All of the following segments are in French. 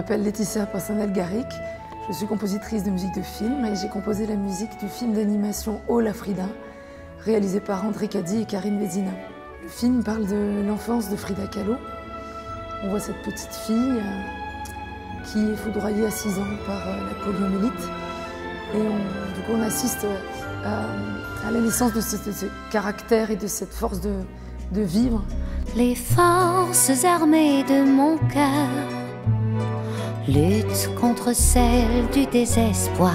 m'appelle Laetitia Passanel-Garric, je suis compositrice de musique de film et j'ai composé la musique du film d'animation Oh la Frida, réalisé par André Caddy et Karine Vézina. Le film parle de l'enfance de Frida Kahlo. On voit cette petite fille qui est foudroyée à 6 ans par la poliomyélite. Et du coup, on assiste à la naissance de ce caractère et de cette force de vivre. Les forces armées de mon cœur luttent contre celles du désespoir.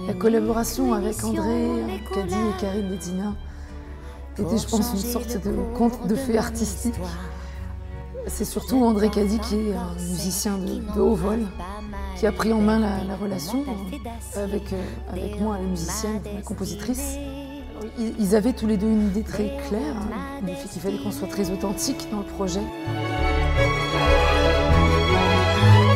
La collaboration avec André Caddy et Karine Vézina était, je pense, une sorte de conte de fées artistique. C'est surtout André Caddy qui est un musicien de haut vol, qui a pris en main la relation avec moi, la musicienne, la compositrice. Ils avaient tous les deux une idée très claire, du fait qu'il fallait qu'on soit très authentique dans le projet.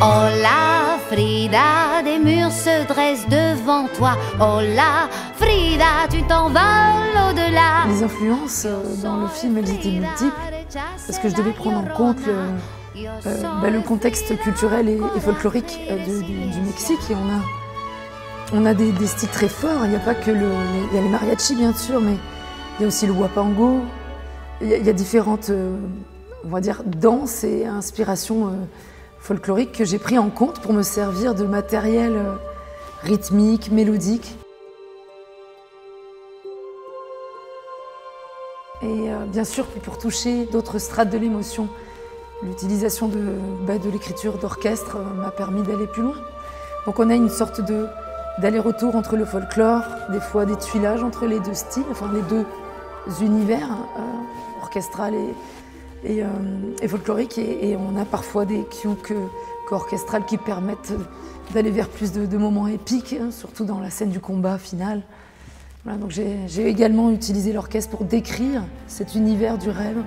Oh la Frida, des murs se dressent devant toi. Oh la Frida, tu t'envoles au-delà. Les influences dans le film, elles étaient multiples, parce que je devais prendre en compte le contexte culturel et folklorique du Mexique. Et on a des styles très forts. Il n'y a pas que il y a les mariachis, bien sûr, mais il y a aussi le huapango. Il y a différentes, on va dire, danses et inspirations folkloriques que j'ai pris en compte pour me servir de matériel rythmique, mélodique. Et bien sûr, pour toucher d'autres strates de l'émotion, l'utilisation de l'écriture d'orchestre m'a permis d'aller plus loin. Donc on a une sorte d'aller-retour entre le folklore, des fois des tuilages entre les deux styles, enfin les deux univers, orchestral et folklorique. Et on a parfois des cues orchestrales qui permettent d'aller vers plus de moments épiques, surtout dans la scène du combat final. Voilà, donc j'ai également utilisé l'orchestre pour décrire cet univers du rêve.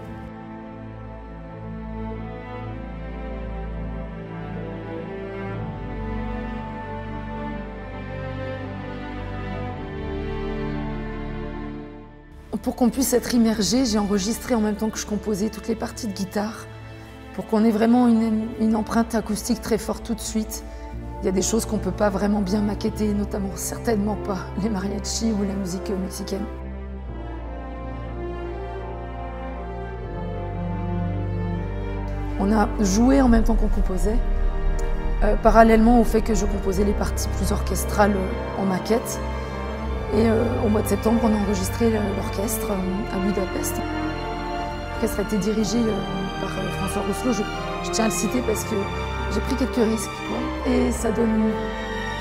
Pour qu'on puisse être immergé, j'ai enregistré en même temps que je composais toutes les parties de guitare pour qu'on ait vraiment une empreinte acoustique très forte tout de suite. Il y a des choses qu'on ne peut pas vraiment bien maqueter, notamment certainement pas les mariachis ou la musique mexicaine. On a joué en même temps qu'on composait, parallèlement au fait que je composais les parties plus orchestrales en maquette. Et au mois de septembre, on a enregistré l'orchestre à Budapest. L'orchestre a été dirigé par François Rousselot. Je tiens à le citer parce que j'ai pris quelques risques, quoi. Et ça donne,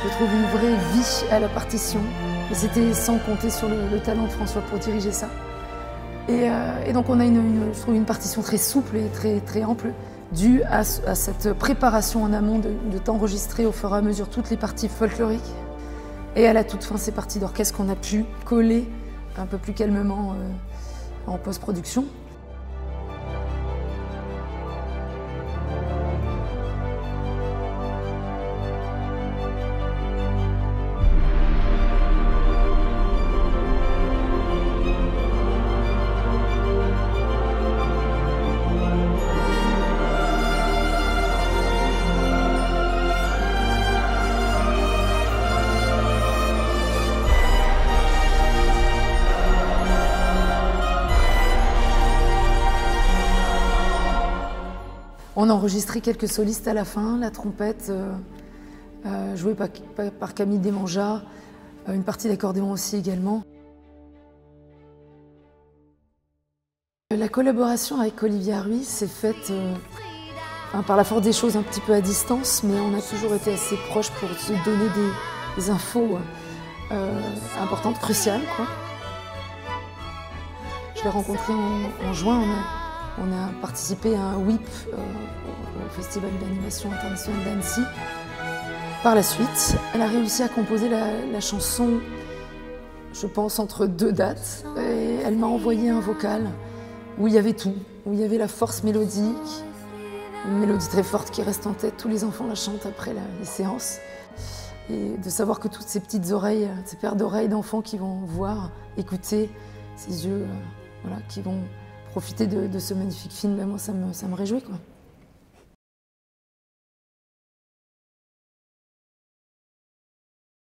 je trouve, une vraie vie à la partition. Et c'était sans compter sur le talent de François pour diriger ça. Et donc on a je trouve une partition très souple et très ample, due à cette préparation en amont d'enregistrer au fur et à mesure toutes les parties folkloriques. Et à la toute fin, ces parties d'orchestre qu'on a pu coller un peu plus calmement en post-production. On a enregistré quelques solistes à la fin, la trompette jouée par Camille Desmanjas, une partie d'accordéon aussi également. La collaboration avec Olivia Ruiz s'est faite par la force des choses un petit peu à distance, mais on a toujours été assez proches pour se donner des infos importantes, cruciales, quoi. Je l'ai rencontrée en juin. On a participé à un WIP au Festival d'animation international d'Annecy. Par la suite, elle a réussi à composer la chanson, je pense, entre 2 dates. Et elle m'a envoyé un vocal où il y avait tout, où il y avait la force mélodique, une mélodie très forte qui reste en tête. Tous les enfants la chantent après les séances. Et de savoir que toutes ces petites oreilles, ces paires d'oreilles d'enfants qui vont voir, écouter, ces yeux voilà, qui vont profiter de ce magnifique film, ben moi ça me réjouit, quoi.